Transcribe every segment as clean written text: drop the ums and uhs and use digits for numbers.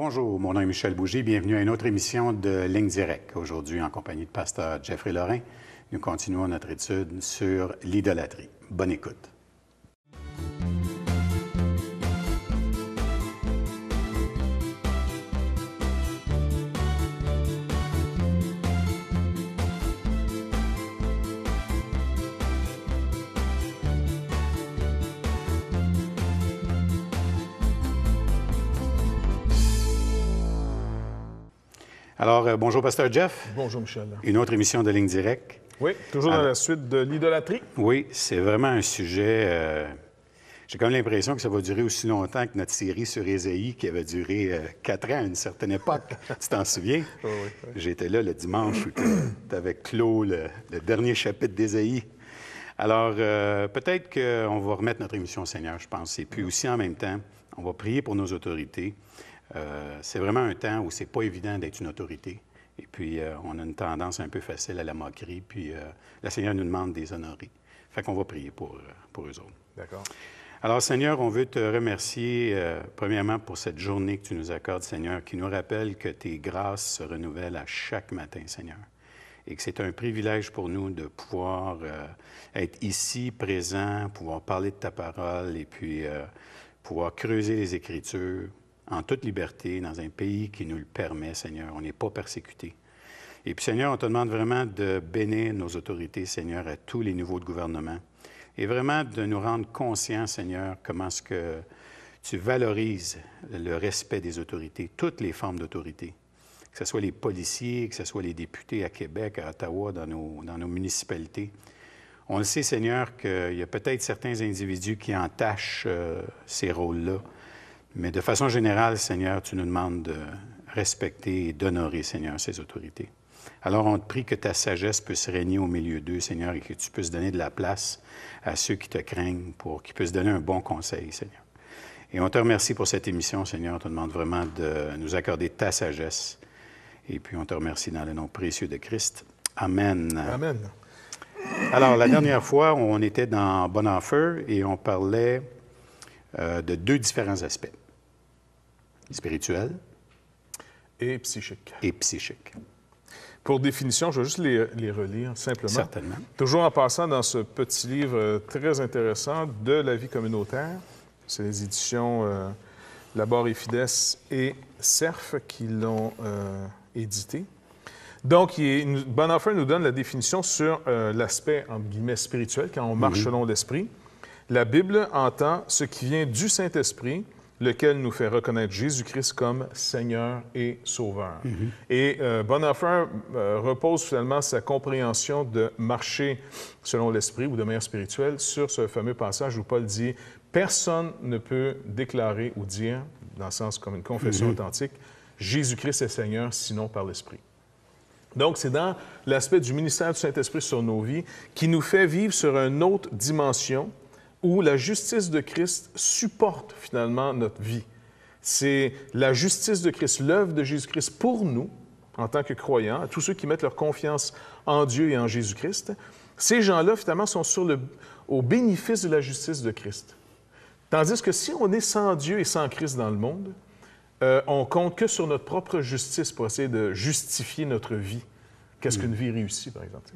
Bonjour, mon nom est Michel Bougie. Bienvenue à une autre émission de Ligne Directe. Aujourd'hui, en compagnie de pasteur Jeffrey Lorrain, nous continuons notre étude sur l'idolâtrie. Bonne écoute. Alors, bonjour, pasteur Jeff. Bonjour, Michel. Une autre émission de Ligne Directe. Oui, toujours dans la suite de l'idolâtrie. Oui, c'est vraiment un sujet... j'ai comme l'impression que ça va durer aussi longtemps que notre série sur Ésaïe, qui avait duré 4 ans à une certaine époque. Tu t'en souviens? Oui, oui. J'étais là le dimanche où tu avais clos le dernier chapitre d'Ésaïe. Alors, peut-être qu'on va remettre notre émission au Seigneur, je pense. Et puis aussi, en même temps, on va prier pour nos autorités. C'est vraiment un temps où c'est pas évident d'être une autorité. Et puis, on a une tendance un peu facile à la moquerie. Puis, le Seigneur nous demande de les honorer. Fait qu'on va prier pour eux autres. D'accord. Alors, Seigneur, on veut te remercier, premièrement, pour cette journée que tu nous accordes, Seigneur, qui nous rappelle que tes grâces se renouvellent à chaque matin, Seigneur. Et que c'est un privilège pour nous de pouvoir être ici, présent, pouvoir parler de ta parole et puis pouvoir creuser les Écritures en toute liberté, dans un pays qui nous le permet, Seigneur. On n'est pas persécutés. Et puis, Seigneur, on te demande vraiment de bénir nos autorités, Seigneur, à tous les niveaux de gouvernement. Et vraiment de nous rendre conscients, Seigneur, comment est-ce que tu valorises le respect des autorités, toutes les formes d'autorité. Que ce soit les policiers, que ce soit les députés à Québec, à Ottawa, dans nos municipalités. On le sait, Seigneur, qu'il y a peut-être certains individus qui entachent ces rôles-là. Mais de façon générale, Seigneur, tu nous demandes de respecter et d'honorer, Seigneur, ces autorités. Alors, on te prie que ta sagesse puisse régner au milieu d'eux, Seigneur, et que tu puisses donner de la place à ceux qui te craignent pour qu'ils puissent donner un bon conseil, Seigneur. Et on te remercie pour cette émission, Seigneur. On te demande vraiment de nous accorder ta sagesse. Et puis, on te remercie dans le nom précieux de Christ. Amen. Amen. Alors, la dernière fois, on était dans Bonhoeffer et on parlait de 2 différents aspects. Spirituel. Et psychique. Et psychique. Pour définition, je vais juste les relire simplement. Certainement. Toujours en passant dans ce petit livre très intéressant de la vie communautaire. C'est les éditions Labor et Fides et Cerf qui l'ont édité. Donc, Bonhoeffer nous donne la définition sur l'aspect, entre guillemets, spirituel, quand on marche selon l'Esprit. La Bible entend ce qui vient du Saint-Esprit, lequel nous fait reconnaître Jésus-Christ comme Seigneur et Sauveur. Et Bonhoeffer repose finalement sa compréhension de marcher selon l'Esprit ou de manière spirituelle sur ce fameux passage où Paul dit « Personne ne peut déclarer ou dire, dans le sens comme une confession authentique, Jésus-Christ est Seigneur, sinon par l'Esprit. » Donc, c'est dans l'aspect du ministère du Saint-Esprit sur nos vies qui nous fait vivre sur une autre dimension où la justice de Christ supporte finalement notre vie. C'est la justice de Christ, l'œuvre de Jésus-Christ pour nous, en tant que croyants, à tous ceux qui mettent leur confiance en Dieu et en Jésus-Christ. Ces gens-là, finalement, sont au bénéfice de la justice de Christ. Tandis que si on est sans Dieu et sans Christ dans le monde, on compte que sur notre propre justice pour essayer de justifier notre vie. Qu'est-ce qu'une vie réussie, par exemple?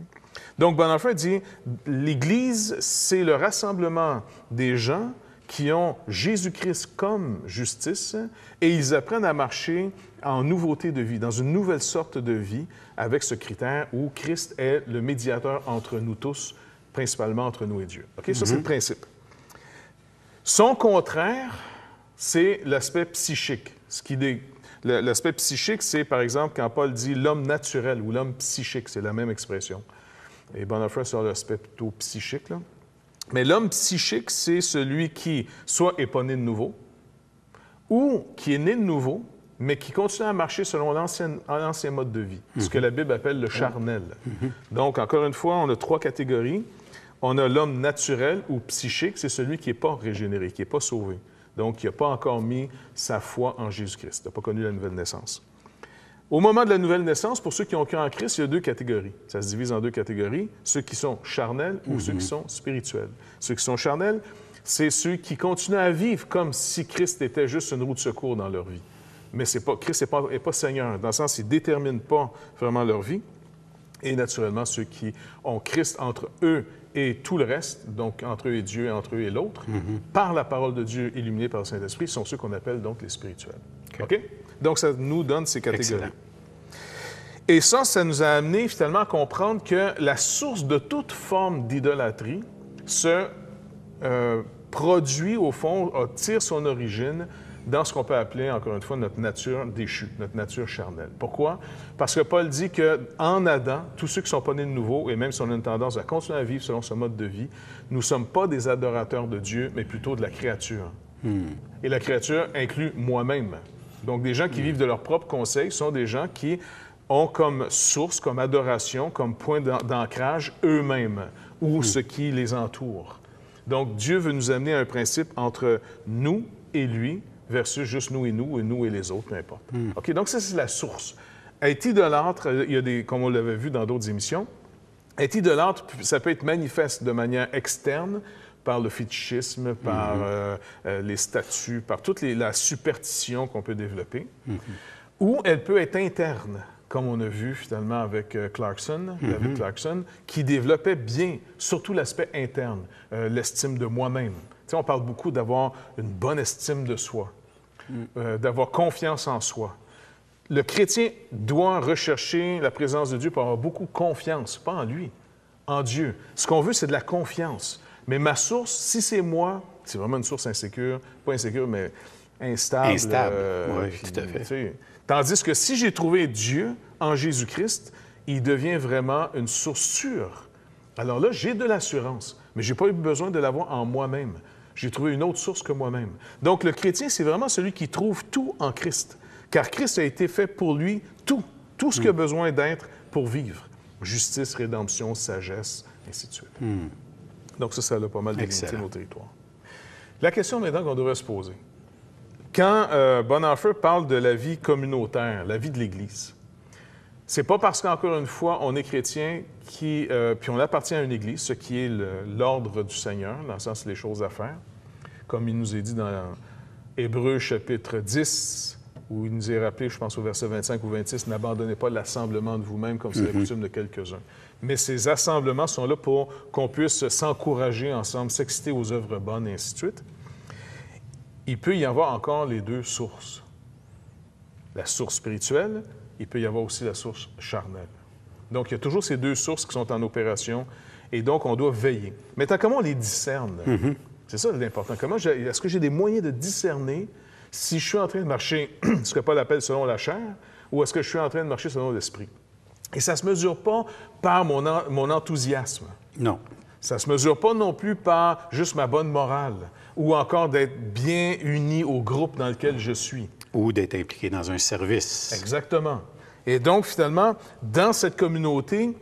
Donc, Bonhoeffer dit, l'Église, c'est le rassemblement des gens qui ont Jésus-Christ comme justice et ils apprennent à marcher en nouveauté de vie, dans une nouvelle sorte de vie, avec ce critère où Christ est le médiateur entre nous tous, principalement entre nous et Dieu. OK? Ça, c'est le principe. Son contraire, c'est l'aspect psychique. L'aspect psychique, c'est, par exemple, quand Paul dit l'homme naturel ou l'homme psychique, c'est la même expression. Et Bonhoeffer sur l'aspect plutôt psychique, là. Mais l'homme psychique, c'est celui qui soit n'est pas né de nouveau, ou qui est né de nouveau, mais qui continue à marcher selon l'ancien mode de vie, ce que la Bible appelle le charnel. Donc, encore une fois, on a 3 catégories. On a l'homme naturel ou psychique, c'est celui qui n'est pas régénéré, qui n'est pas sauvé. Donc, qui n'a pas encore mis sa foi en Jésus-Christ, n'a pas connu la nouvelle naissance. Au moment de la nouvelle naissance, pour ceux qui ont cru en Christ, il y a 2 catégories. Ça se divise en 2 catégories, ceux qui sont charnels ou ceux qui sont spirituels. Ceux qui sont charnels, c'est ceux qui continuent à vivre comme si Christ était juste une roue de secours dans leur vie. mais Christ n'est pas Seigneur, dans le sens qu'il ne détermine pas vraiment leur vie. Et naturellement, ceux qui ont Christ entre eux et tout le reste, donc entre eux et Dieu, entre eux et l'autre, par la parole de Dieu illuminée par le Saint-Esprit, sont ceux qu'on appelle donc les spirituels. OK? Donc, ça nous donne ces catégories. Excellent. Et ça nous a amené finalement à comprendre que la source de toute forme d'idolâtrie se produit, au fond, tire son origine dans ce qu'on peut appeler, encore une fois, notre nature déchue, notre nature charnelle. Pourquoi? Parce que Paul dit qu'en Adam, tous ceux qui ne sont pas nés de nouveau, et même si on a une tendance à continuer à vivre selon ce mode de vie, nous ne sommes pas des adorateurs de Dieu, mais plutôt de la créature. Et la créature inclut moi-même. Donc, des gens qui vivent de leur propre conseil sont des gens qui ont comme source, comme adoration, comme point d'ancrage eux-mêmes ou ce qui les entoure. Donc, Dieu veut nous amener à un principe entre nous et lui, versus juste nous et les autres, peu importe. OK, donc ça, c'est la source. Être idolâtre, il y a des, comme on l'avait vu dans d'autres émissions, être idolâtre, ça peut être manifeste de manière externe par le fétichisme, par les statues, par toute la superstition qu'on peut développer, ou elle peut être interne, comme on a vu finalement avec Clarkson, David Clarkson, qui développait bien, surtout l'aspect interne, l'estime de moi-même. Tu sais, on parle beaucoup d'avoir une bonne estime de soi, d'avoir confiance en soi. Le chrétien doit rechercher la présence de Dieu pour avoir beaucoup confiance, pas en lui, en Dieu. Ce qu'on veut, c'est de la confiance. Mais ma source, si c'est moi, c'est vraiment une source insécure, pas insécure, mais instable. Instable, oui, tout à fait. Tu sais. Tandis que si j'ai trouvé Dieu en Jésus-Christ, il devient vraiment une source sûre. Alors là, j'ai de l'assurance, mais je n'ai pas eu besoin de l'avoir en moi-même. J'ai trouvé une autre source que moi-même. Donc, le chrétien, c'est vraiment celui qui trouve tout en Christ. Car Christ a été fait pour lui tout ce qu'il a besoin d'être pour vivre. Justice, rédemption, sagesse, ainsi de suite. Donc ça a pas mal délimité nos territoires. La question maintenant qu'on devrait se poser. Quand Bonhoeffer parle de la vie communautaire, la vie de l'Église, c'est pas parce qu'encore une fois, on est chrétien puis on appartient à une Église, ce qui est l'ordre du Seigneur, dans le sens des choses à faire, comme il nous est dit dans Hébreux chapitre 10, où il nous est rappelé, je pense au verset 25 ou 26, « N'abandonnez pas l'assemblement de vous-même comme c'est la coutume de quelques-uns. » Mais ces assemblements sont là pour qu'on puisse s'encourager ensemble, s'exciter aux œuvres bonnes, et ainsi de suite. Il peut y avoir encore les deux sources. La source spirituelle, il peut y avoir aussi la source charnelle. Donc, il y a toujours ces deux sources qui sont en opération, et donc on doit veiller. Maintenant, comment on les discerne? C'est ça l'important. Est-ce que j'ai des moyens de discerner si je suis en train de marcher, ce que Paul appelle selon la chair, ou est-ce que je suis en train de marcher selon l'esprit? Et ça ne se mesure pas par mon enthousiasme. Non. Ça ne se mesure pas non plus par juste ma bonne morale, ou encore d'être bien uni au groupe dans lequel je suis. Ou d'être impliqué dans un service. Exactement. Et donc, finalement, dans cette communauté,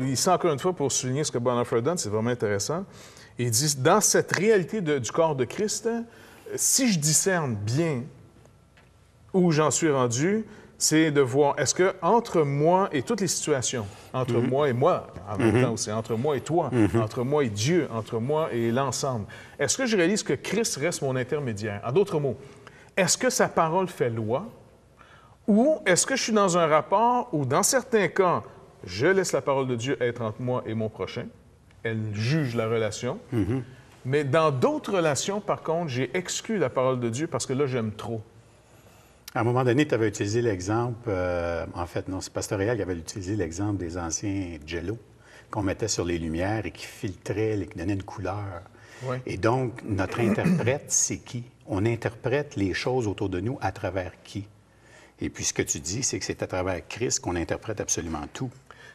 ici, encore une fois, pour souligner ce que Bonhoeffer donne, c'est vraiment intéressant, il dit, dans cette réalité du corps de Christ, si je discerne bien où j'en suis rendu, c'est de voir, est-ce que entre moi et toutes les situations, entre moi et moi, en même temps aussi, entre moi et toi, entre moi et Dieu, entre moi et l'ensemble, est-ce que je réalise que Christ reste mon intermédiaire? En d'autres mots, est-ce que sa parole fait loi? Ou est-ce que je suis dans un rapport où, dans certains cas, je laisse la parole de Dieu être entre moi et mon prochain, elle juge la relation, mais dans d'autres relations, par contre, j'ai exclu la parole de Dieu parce que là, j'aime trop. À un moment donné, tu avais utilisé l'exemple, en fait, non, c'est Pasteur Réal qui avait utilisé l'exemple des anciens jello qu'on mettait sur les lumières et qui filtraient, qui donnaient une couleur. Ouais. Et donc, notre interprète, c'est qui? On interprète les choses autour de nous à travers qui? Et puis, ce que tu dis, c'est que c'est à travers Christ qu'on interprète absolument tout.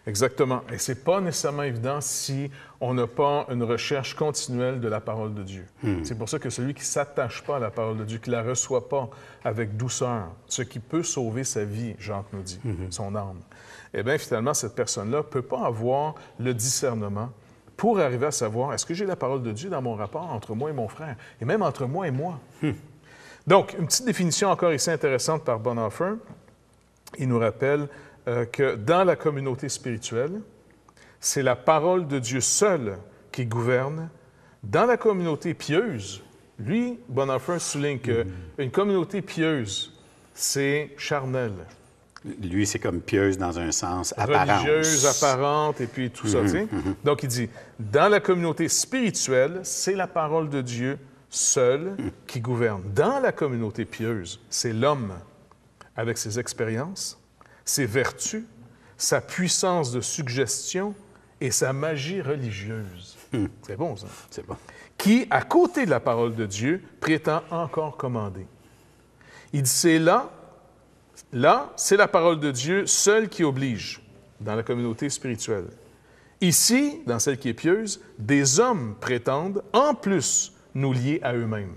Exactement. Et c'est pas nécessairement évident si on n'a pas une recherche continuelle de la parole de Dieu. C'est pour ça que celui qui ne s'attache pas à la parole de Dieu, qui ne la reçoit pas avec douceur, ce qui peut sauver sa vie, Jacques nous dit, son âme, eh bien, finalement, cette personne-là ne peut pas avoir le discernement pour arriver à savoir, est-ce que j'ai la parole de Dieu dans mon rapport entre moi et mon frère, et même entre moi et moi? Donc, une petite définition encore ici intéressante par Bonhoeffer. Il nous rappelle que dans la communauté spirituelle, c'est la parole de Dieu seule qui gouverne. Dans la communauté pieuse, Lui, Bonhoeffer souligne qu'une communauté pieuse, c'est charnel. Lui, c'est comme pieuse dans un sens apparent. Religieuse, apparente, et puis tout ça, tu sais. Donc, il dit, dans la communauté spirituelle, c'est la parole de Dieu seule qui gouverne. Dans la communauté pieuse, c'est l'homme avec ses expériences, ses vertus, sa puissance de suggestion et sa magie religieuse. C'est bon, ça? C'est bon. Qui, à côté de la parole de Dieu, prétend encore commander. Il dit, c'est là, c'est la parole de Dieu seule qui oblige dans la communauté spirituelle. Ici, dans celle qui est pieuse, des hommes prétendent, en plus, nous lier à eux-mêmes.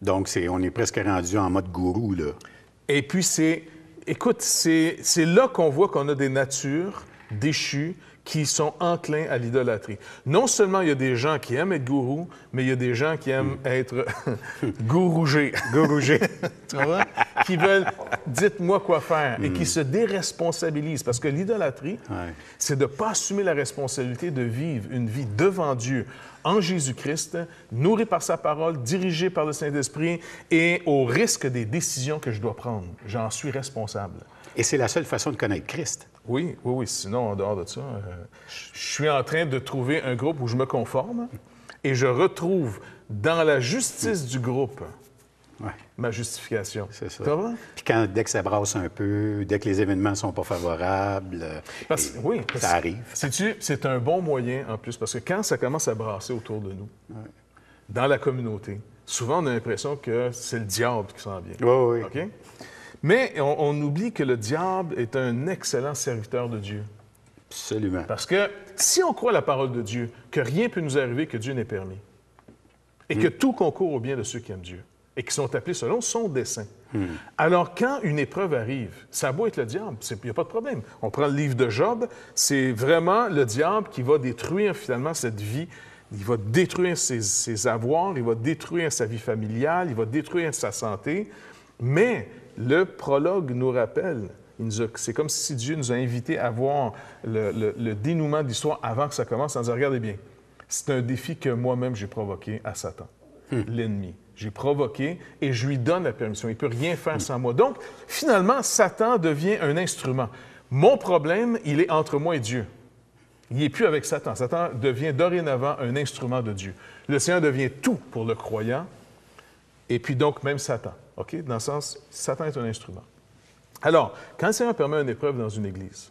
Donc, on est presque rendu en mode gourou, là. Et puis, c'est là qu'on voit qu'on a des natures déchues qui sont enclins à l'idolâtrie. Non seulement il y a des gens qui aiment être gourous, mais il y a des gens qui aiment être gourougés. Gourougés. Tu vois? Qui veulent « dites-moi quoi faire » et qui se déresponsabilisent. Parce que l'idolâtrie, c'est de ne pas assumer la responsabilité de vivre une vie devant Dieu, en Jésus-Christ, nourri par sa parole, dirigé par le Saint-Esprit et au risque des décisions que je dois prendre. J'en suis responsable. Et c'est la seule façon de connaître Christ. Oui. Sinon, en dehors de ça, je suis en train de trouver un groupe où je me conforme et je retrouve dans la justice du groupe ma justification. C'est ça. Ça va? Puis dès que ça brasse un peu, dès que les événements ne sont pas favorables, ça arrive. Sais-tu, c'est un bon moyen en plus, parce que quand ça commence à brasser autour de nous, dans la communauté, souvent on a l'impression que c'est le diable qui s'en vient. Oui. OK? Mais on oublie que le diable est un excellent serviteur de Dieu. Absolument. Parce que si on croit la parole de Dieu, que rien ne peut nous arriver que Dieu n'ait permis, et que tout concourt au bien de ceux qui aiment Dieu, et qui sont appelés selon son dessein. Alors, quand une épreuve arrive, ça a beau être le diable, il n'y a pas de problème. On prend le livre de Job, c'est vraiment le diable qui va détruire finalement cette vie. Il va détruire ses avoirs, il va détruire sa vie familiale, il va détruire sa santé. Mais le prologue nous rappelle, c'est comme si Dieu nous a invités à voir le dénouement de l'histoire avant que ça commence, en disant, regardez bien, c'est un défi que moi-même j'ai provoqué à Satan, l'ennemi. J'ai provoqué et je lui donne la permission. Il ne peut rien faire sans moi. Donc, finalement, Satan devient un instrument. Mon problème, il est entre moi et Dieu. Il n'est plus avec Satan. Satan devient dorénavant un instrument de Dieu. Le Seigneur devient tout pour le croyant et puis donc même Satan. OK? Dans le sens, Satan est un instrument. Alors, quand le Seigneur permet une épreuve dans une église,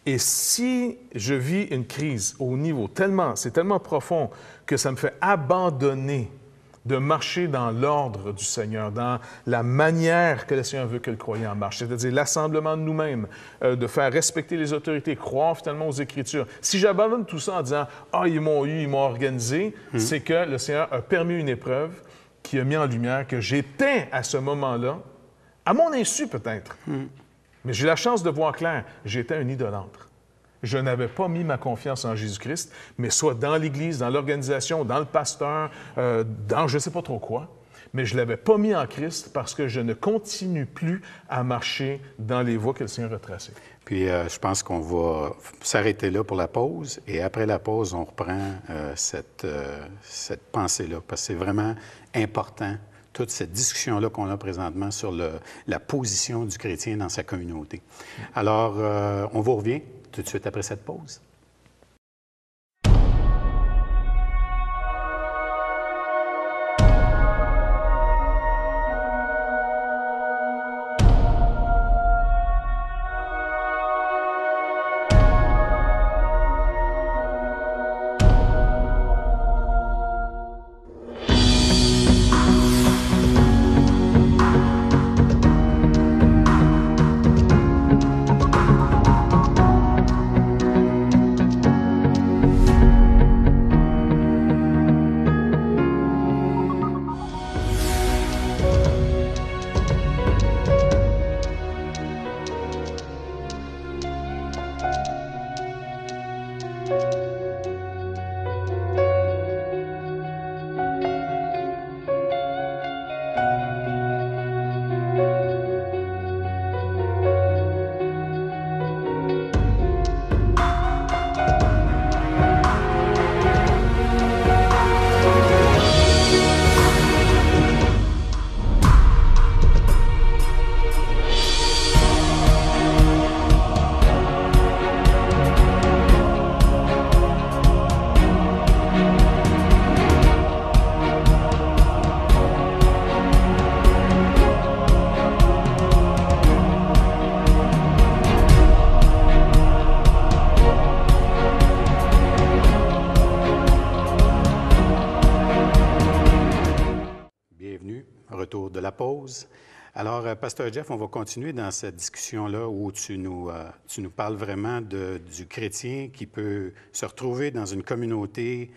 et si je vis une crise au niveau c'est tellement profond que ça me fait abandonner de marcher dans l'ordre du Seigneur, dans la manière que le Seigneur veut que le croyant marche, c'est-à-dire l'assemblement de nous-mêmes, de faire respecter les autorités, croire finalement aux Écritures. Si j'abandonne tout ça en disant « Ah, ils m'ont organisé », c'est que le Seigneur a permis une épreuve qui a mis en lumière que j'étais à ce moment-là, à mon insu peut-être, mais j'ai la chance de voir clair, j'étais un idolâtre. Je n'avais pas mis ma confiance en Jésus-Christ, mais soit dans l'Église, dans l'organisation, dans le pasteur, dans je ne sais pas trop quoi, mais je ne l'avais pas mis en Christ parce que je ne continue plus à marcher dans les voies que le Seigneur a tracées. Puis je pense qu'on va s'arrêter là pour la pause, et après la pause, on reprend cette pensée-là, parce que c'est vraiment important, toute cette discussion-là qu'on a présentement sur la position du chrétien dans sa communauté. Alors, on vous revient tout de suite après cette pause. retour de la pause. Alors, Pasteur Jeff, on va continuer dans cette discussion-là où tu nous parles vraiment du chrétien qui peut se retrouver dans une communauté,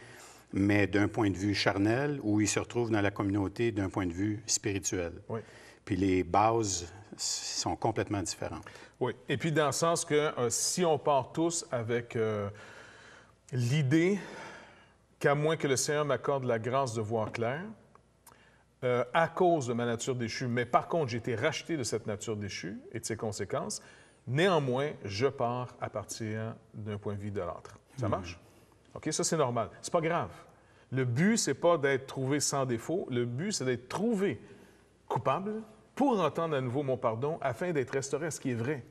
mais d'un point de vue charnel, ou il se retrouve dans la communauté d'un point de vue spirituel. Oui. Puis les bases sont complètement différentes. Oui. Et puis dans le sens que si on part tous avec l'idée qu'à moins que le Seigneur m'accorde la grâce de voir clair, à cause de ma nature déchue, mais par contre, j'ai été racheté de cette nature déchue et de ses conséquences, néanmoins, je pars à partir d'un point de vue idolâtre. Ça marche? OK, ça, c'est normal. C'est pas grave. Le but, c'est pas d'être trouvé sans défaut. Le but, c'est d'être trouvé coupable pour entendre à nouveau mon pardon afin d'être restauré à ce qui est vrai.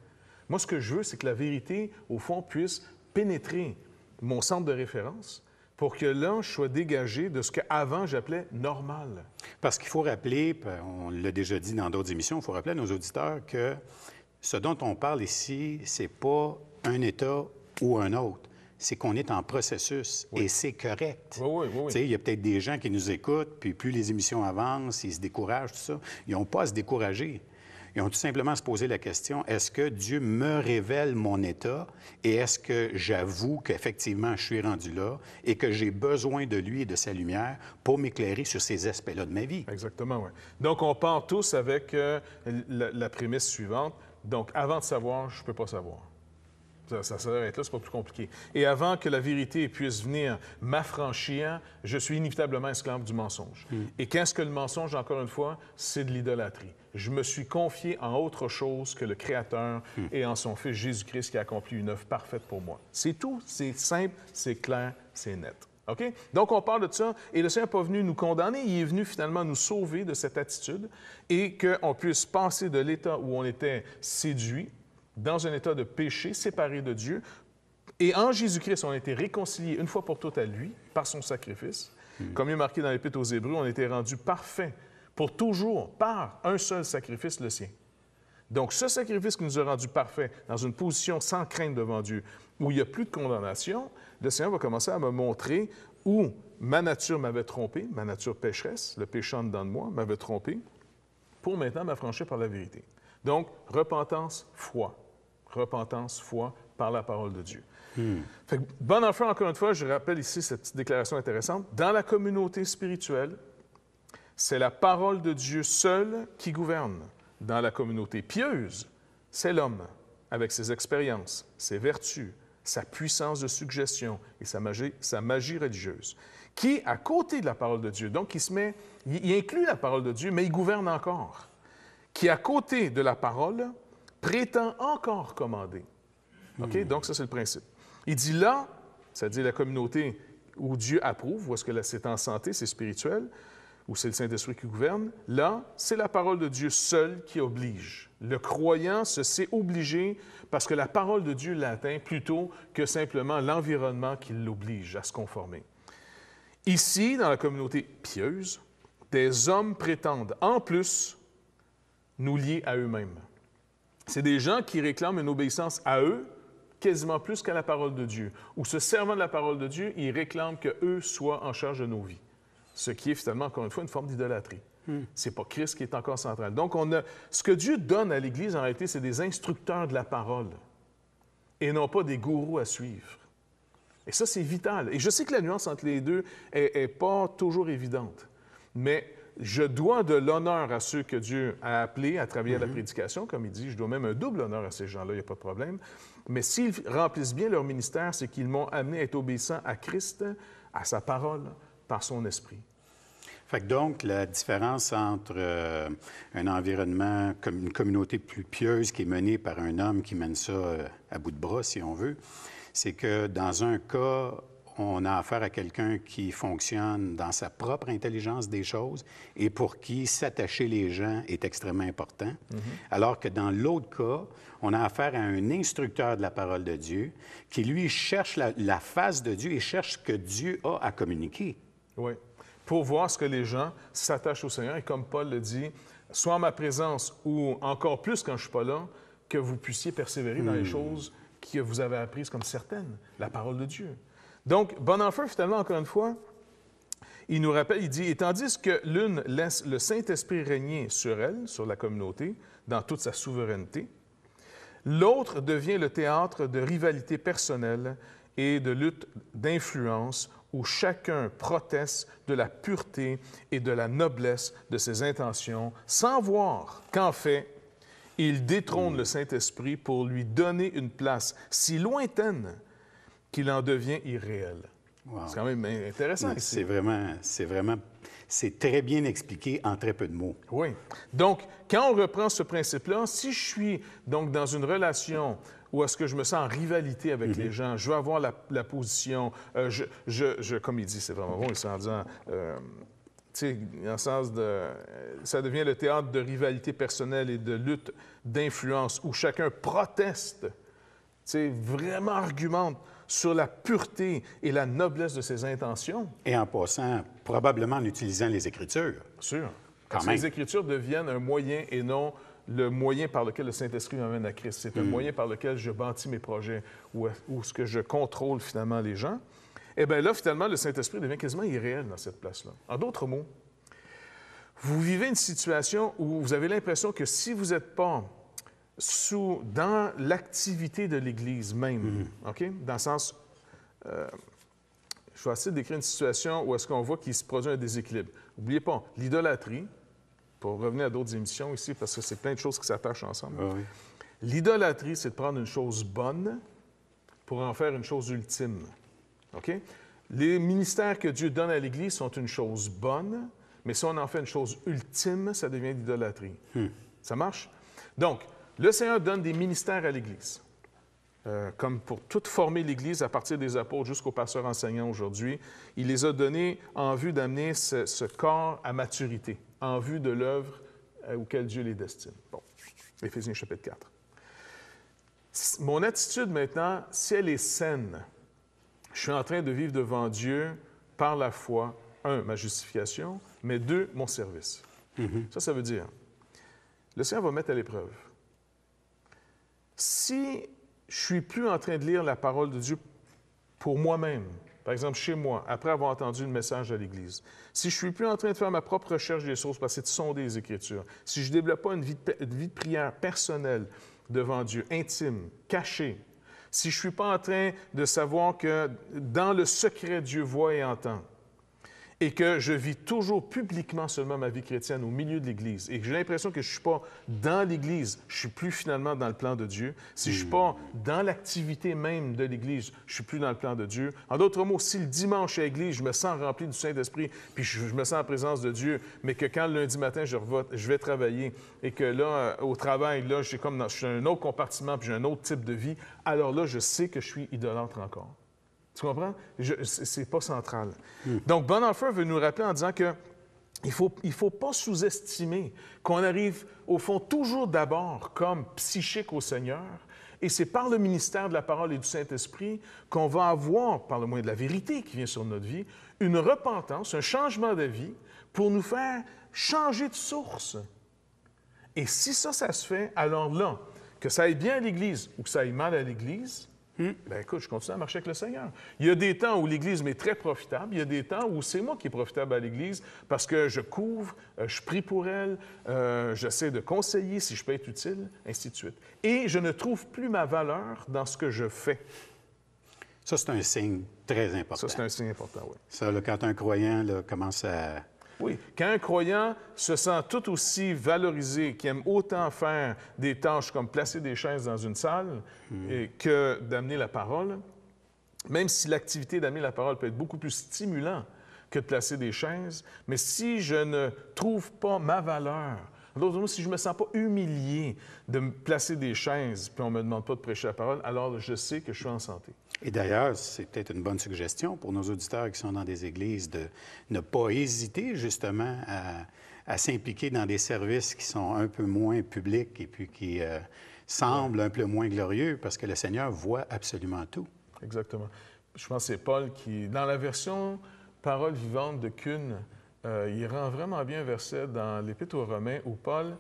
Moi, ce que je veux, c'est que la vérité, au fond, puisse pénétrer mon centre de référence pour que là, je sois dégagé de ce qu'avant j'appelais normal. Parce qu'il faut rappeler, on l'a déjà dit dans d'autres émissions, il faut rappeler à nos auditeurs que ce dont on parle ici, c'est pas un État ou un autre. C'est qu'on est en processus et c'est correct. Oui. Il y a peut-être des gens qui nous écoutent, puis plus les émissions avancent, ils se découragent, tout ça. Ils n'ont pas à se décourager. Ils ont tout simplement à se poser la question, est-ce que Dieu me révèle mon état et est-ce que j'avoue qu'effectivement je suis rendu là et que j'ai besoin de lui et de sa lumière pour m'éclairer sur ces aspects-là de ma vie? Exactement, oui. Donc, on part tous avec la prémisse suivante. Donc, avant de savoir, je ne peux pas savoir. Ça s'arrête là, c'est pas plus compliqué. Et avant que la vérité puisse venir m'affranchir, je suis inévitablement esclave du mensonge. Et qu'est-ce que le mensonge, encore une fois? C'est de l'idolâtrie. Je me suis confié en autre chose que le Créateur et en son Fils Jésus-Christ qui a accompli une œuvre parfaite pour moi. C'est tout, c'est simple, c'est clair, c'est net. OK? Donc, on parle de ça, et le Seigneur n'est pas venu nous condamner, il est venu finalement nous sauver de cette attitude et qu'on puisse passer de l'état où on était séduit, dans un état de péché, séparé de Dieu. Et en Jésus-Christ, on a été réconciliés une fois pour toutes à lui, par son sacrifice. Comme il est marqué dans l'Épître aux Hébreux, on a été rendus parfaits pour toujours, par un seul sacrifice, le sien. Donc, ce sacrifice qui nous a rendus parfaits dans une position sans crainte devant Dieu, où il n'y a plus de condamnation, le Seigneur va commencer à me montrer où ma nature m'avait trompé, ma nature pécheresse, le péché en dedans de moi m'avait trompé, pour maintenant m'affranchir par la vérité. Donc, repentance, foi. Repentance, foi, par la parole de Dieu. Fait que, bon enfant, encore une fois, je rappelle ici cette petite déclaration intéressante. Dans la communauté spirituelle, c'est la parole de Dieu seule qui gouverne. Dans la communauté pieuse, c'est l'homme, avec ses expériences, ses vertus, sa puissance de suggestion et sa magie religieuse, qui, à côté de la parole de Dieu, donc il inclut la parole de Dieu, mais il gouverne encore, qui, à côté de la parole, prétend encore commander. OK? Donc, ça, c'est le principe. Il dit là, c'est-à-dire la communauté où Dieu approuve, où est-ce que c'est en santé, c'est spirituel, où c'est le Saint-Esprit qui gouverne, là, c'est la parole de Dieu seule qui oblige. Le croyant se sait obligé parce que la parole de Dieu l'atteint plutôt que simplement l'environnement qui l'oblige à se conformer. Ici, dans la communauté pieuse, des hommes prétendent en plus nous lier à eux-mêmes. C'est des gens qui réclament une obéissance à eux quasiment plus qu'à la parole de Dieu. Ou se servant de la parole de Dieu, ils réclament qu'eux soient en charge de nos vies. Ce qui est finalement, encore une fois, une forme d'idolâtrie. C'est pas Christ qui est encore central. Donc, ce que Dieu donne à l'Église, en réalité, c'est des instructeurs de la parole et non pas des gourous à suivre. Et ça, c'est vital. Et je sais que la nuance entre les deux n'est pas toujours évidente, mais je dois de l'honneur à ceux que Dieu a appelés à travailler à la prédication, comme il dit, je dois même un double honneur à ces gens-là, il n'y a pas de problème. Mais s'ils remplissent bien leur ministère, c'est qu'ils m'ont amené à être obéissant à Christ, à sa parole, par son esprit. Fait que donc, la différence entre un environnement comme une communauté plus pieuse qui est menée par un homme qui mène ça à bout de bras, si on veut, c'est que dans un cas, on a affaire à quelqu'un qui fonctionne dans sa propre intelligence des choses et pour qui s'attacher les gens est extrêmement important. Alors que dans l'autre cas, on a affaire à un instructeur de la parole de Dieu qui, lui, cherche la face de Dieu et cherche ce que Dieu a à communiquer. Oui, pour voir ce que les gens s'attachent au Seigneur. Et comme Paul le dit, soit en ma présence ou encore plus quand je ne suis pas là, que vous puissiez persévérer dans les choses que vous avez apprises comme certaines, la parole de Dieu. Donc, Bonhoeffer, finalement, encore une fois, il nous rappelle, il dit, « Et tandis que l'une laisse le Saint-Esprit régner sur elle, sur la communauté, dans toute sa souveraineté, l'autre devient le théâtre de rivalités personnelles et de luttes d'influence où chacun proteste de la pureté et de la noblesse de ses intentions, sans voir qu'en fait, il détrône le Saint-Esprit pour lui donner une place si lointaine qu'il en devient irréel. » Wow. C'est quand même intéressant ici. C'est très bien expliqué en très peu de mots. Oui. Donc, quand on reprend ce principe-là, si je suis donc dans une relation où est-ce que je me sens en rivalité avec les gens, je veux avoir la position, comme il dit, c'est vraiment bon, il en disant, tu sais, dans le sens de, ça devient le théâtre de rivalité personnelle et de lutte d'influence où chacun proteste, tu sais, vraiment argumente sur la pureté et la noblesse de ses intentions. Et en passant, probablement en utilisant les Écritures. Bien sûr. Quand même. Les Écritures deviennent un moyen et non le moyen par lequel le Saint-Esprit m'amène à Christ. C'est un moyen par lequel je bâtis mes projets ou ce que je contrôle finalement les gens. Eh bien là, finalement, le Saint-Esprit devient quasiment irréel dans cette place-là. En d'autres mots, vous vivez une situation où vous avez l'impression que si vous n'êtes pas dans l'activité de l'Église même, OK? Dans le sens, je vais essayer de décrire une situation où est-ce qu'on voit qu'il se produit un déséquilibre. N'oubliez pas, l'idolâtrie, pour revenir à d'autres émissions ici, parce que c'est plein de choses qui s'attachent ensemble. Oui. L'idolâtrie, c'est de prendre une chose bonne pour en faire une chose ultime. OK? Les ministères que Dieu donne à l'Église sont une chose bonne, mais si on en fait une chose ultime, ça devient l'idolâtrie. Ça marche? Donc, le Seigneur donne des ministères à l'Église, comme pour toute former l'Église à partir des apôtres jusqu'aux pasteurs enseignants aujourd'hui. Il les a donnés en vue d'amener ce corps à maturité, en vue de l'œuvre auquel Dieu les destine. Bon, Éphésiens chapitre 4. Mon attitude maintenant, si elle est saine, je suis en train de vivre devant Dieu par la foi, un, ma justification, mais deux, mon service. Ça veut dire, le Seigneur va mettre à l'épreuve. Si je suis plus en train de lire la parole de Dieu pour moi-même, par exemple chez moi, après avoir entendu le message à l'Église, si je suis plus en train de faire ma propre recherche des sources, parce que c'est de sonder les Écritures, si je ne développe pas une vie de prière personnelle devant Dieu, intime, cachée, si je ne suis pas en train de savoir que dans le secret, Dieu voit et entend, et que je vis toujours publiquement seulement ma vie chrétienne au milieu de l'Église, et que j'ai l'impression que je ne suis pas dans l'Église, je ne suis plus finalement dans le plan de Dieu, si je ne suis pas dans l'activité même de l'Église, je ne suis plus dans le plan de Dieu. En d'autres mots, si le dimanche à l'Église, je me sens rempli du Saint-Esprit, puis je me sens en présence de Dieu, mais que quand le lundi matin, je vais travailler, et que là, au travail, là, je suis un autre compartiment, puis j'ai un autre type de vie, alors là, je sais que je suis idolâtre encore. Tu comprends? C'est pas central. Donc, Bonhoeffer veut nous rappeler en disant que il faut pas sous-estimer qu'on arrive, au fond, toujours d'abord comme psychique au Seigneur, et c'est par le ministère de la parole et du Saint-Esprit qu'on va avoir, par le moyen de la vérité qui vient sur notre vie, une repentance, un changement de vie pour nous faire changer de source. Et si ça se fait, alors là, que ça aille bien à l'Église ou que ça aille mal à l'Église, bien écoute, je continue à marcher avec le Seigneur. Il y a des temps où l'Église m'est très profitable, il y a des temps où c'est moi qui est profitable à l'Église parce que je couvre, je prie pour elle, j'essaie de conseiller si je peux être utile, ainsi de suite. Et je ne trouve plus ma valeur dans ce que je fais. Ça, c'est un signe très important. Ça, c'est un signe important, oui. Ça, là, quand un croyant là, commence à... Oui, quand un croyant se sent tout aussi valorisé, qui aime autant faire des tâches comme placer des chaises dans une salle que d'amener la parole, même si l'activité d'amener la parole peut être beaucoup plus stimulant que de placer des chaises, mais si je ne trouve pas ma valeur, en d'autres mots, si je ne me sens pas humilié de me placer des chaises puis on ne me demande pas de prêcher la parole, alors je sais que je suis en santé. Et d'ailleurs, c'est peut-être une bonne suggestion pour nos auditeurs qui sont dans des églises de ne pas hésiter justement à s'impliquer dans des services qui sont un peu moins publics et puis qui semblent un peu moins glorieux parce que le Seigneur voit absolument tout. Exactement. Je pense que c'est Paul qui, dans la version Parole vivante de Kuhn, il rend vraiment bien un verset dans l'Épître aux Romains où Paul,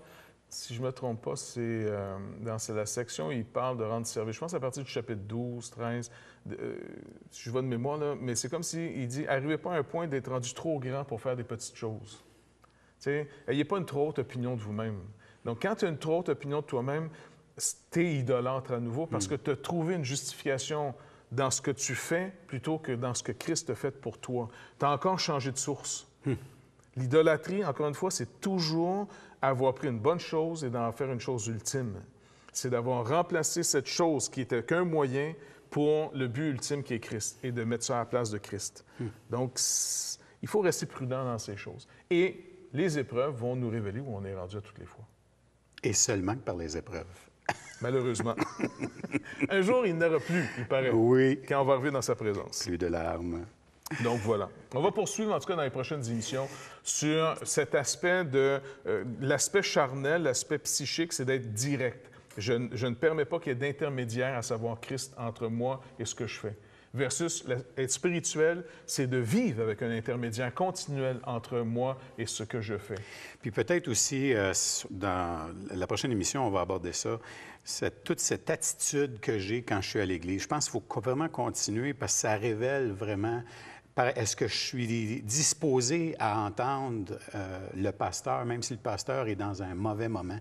si je ne me trompe pas, c'est dans la section où il parle de rendre service. Je pense à partir du chapitre 12, 13, si je vois de mémoire, là, mais c'est comme s'il dit « Arrivez pas à un point d'être rendu trop grand pour faire des petites choses. » N'ayez pas une trop haute opinion de vous-même. Donc, quand tu as une trop haute opinion de toi-même, tu es idolâtre à nouveau parce que tu as trouvé une justification dans ce que tu fais plutôt que dans ce que Christ a fait pour toi. Tu as encore changé de source. L'idolâtrie, encore une fois, c'est toujours avoir pris une bonne chose et d'en faire une chose ultime. C'est d'avoir remplacé cette chose qui n'était qu'un moyen pour le but ultime qui est Christ et de mettre ça à la place de Christ. Donc, il faut rester prudent dans ces choses. Et les épreuves vont nous révéler où on est rendu à toutes les fois. Et seulement par les épreuves. Malheureusement. Un jour, il n'y en aura plus, il paraît, Oui. quand on va arriver dans sa présence. Plus de larmes. Donc voilà. On va poursuivre, en tout cas dans les prochaines émissions, sur cet aspect de l'aspect charnel, l'aspect psychique, c'est d'être direct. Je ne permets pas qu'il y ait d'intermédiaire, à savoir Christ, entre moi et ce que je fais. Versus être spirituel, c'est de vivre avec un intermédiaire continuel entre moi et ce que je fais. Puis peut-être aussi, dans la prochaine émission, on va aborder ça, toute cette attitude que j'ai quand je suis à l'Église. Je pense qu'il faut vraiment continuer parce que ça révèle vraiment, est-ce que je suis disposé à entendre le pasteur, même si le pasteur est dans un mauvais moment,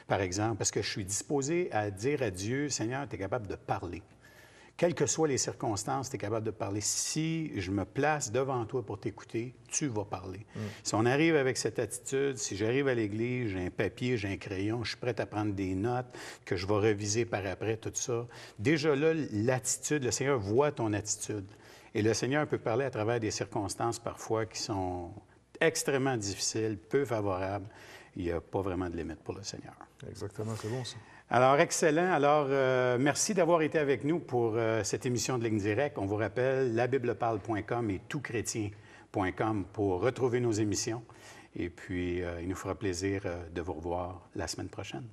par exemple, parce que je suis disposé à dire à Dieu, Seigneur, tu es capable de parler. Quelles que soient les circonstances, tu es capable de parler. Si je me place devant toi pour t'écouter, tu vas parler. Si on arrive avec cette attitude, si j'arrive à l'Église, j'ai un papier, j'ai un crayon, je suis prêt à prendre des notes, que je vais réviser par après, tout ça. Déjà là, l'attitude, le Seigneur voit ton attitude. Et le Seigneur peut parler à travers des circonstances parfois qui sont extrêmement difficiles, peu favorables. Il n'y a pas vraiment de limite pour le Seigneur. Exactement, c'est bon ça. Alors, excellent. Alors, merci d'avoir été avec nous pour cette émission de Ligne Directe. On vous rappelle, labibleparle.com et toutchrétien.com pour retrouver nos émissions. Et puis, il nous fera plaisir de vous revoir la semaine prochaine.